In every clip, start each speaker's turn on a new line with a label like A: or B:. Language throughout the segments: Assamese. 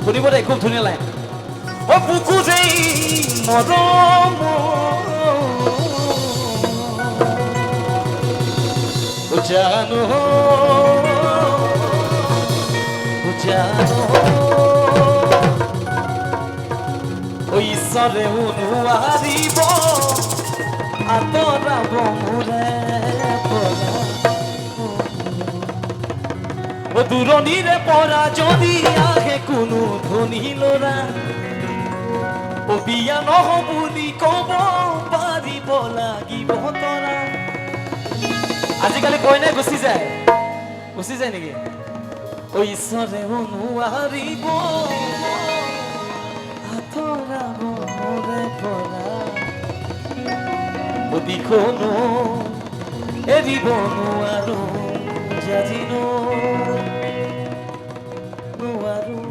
A: শুনিব দেই খুব ধুনীয়া লাইন ও বুকু দেই মৰম জানো জানো ঐ ঈশ্বৰেও নোৱাৰিব আঁতৰাব মোৰে পৰা ও দূৰণিৰে পৰা যদি আহে কোনো ধনী ল'ৰা ও বিয়া নহ বুলি ক'ব পাৰিব লাগিব তৰা আজিকালি কইনাই গুচি যায় নেকি ও ঈশ্বৰেও নোৱাৰিব আঁতৰাব মোৰে পৰা ও দিখনো এৰিব নোৱাৰো জাজিনো নোৱাৰো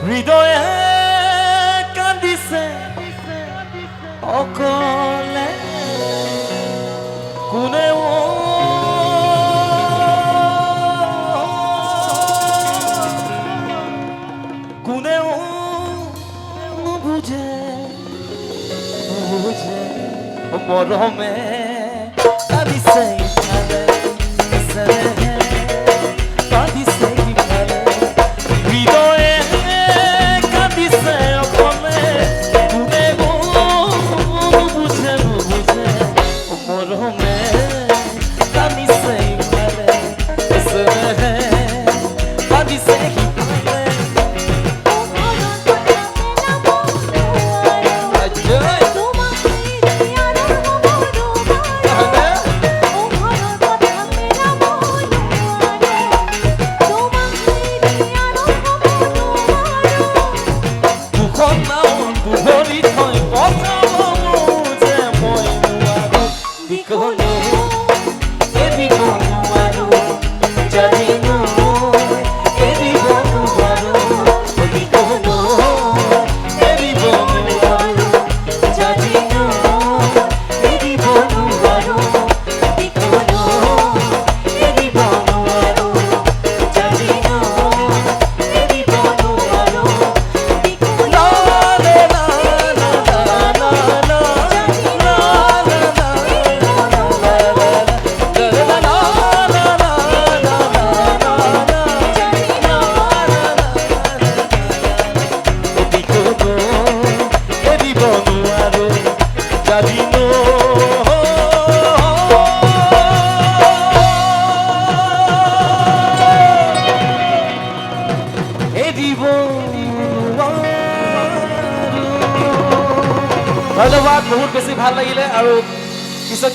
A: হৃদয়ে কান্দিছে অকলে কোনেও কোনেও নুবুঝে নুবুঝে মরমে কাঁদিছে ইফালে ইসরে কাঁদিছে ইফালে হৃদয়ে কাঁদিছে অকলে কোনেও নুবুঝে নুবুঝে মরমে কাঁদিছে ইফালে ইসরে কাঁদিছে ইফালে ধন্যবাদ বহুত বেছি ভাল লাগিলে আৰু পিছত